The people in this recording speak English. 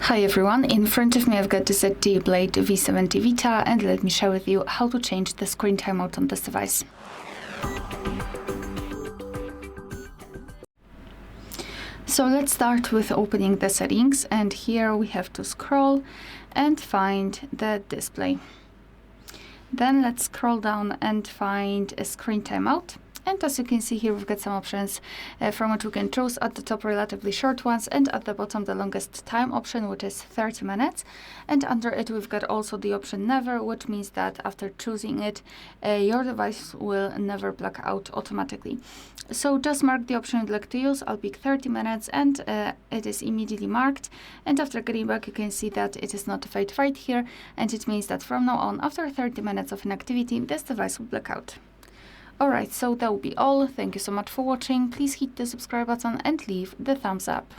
Hi everyone, in front of me I've got the ZTE Blade V70 Vita, and let me share with you how to change the screen timeout on this device. So let's start with opening the settings, and here we have to scroll and find the display. Then let's scroll down and find a screen timeout. And as you can see here, we've got some options from which we can choose. At the top, relatively short ones, and at the bottom, the longest time option, which is 30 minutes. And under it, we've got also the option never, which means that after choosing it, your device will never black out automatically. So just mark the option you'd like to use. I'll pick 30 minutes, and it is immediately marked. And after getting back, you can see that it is notified right here. And it means that from now on, after 30 minutes of inactivity, this device will black out. Alright, so that will be all. Thank you so much for watching. Please hit the subscribe button and leave the thumbs up.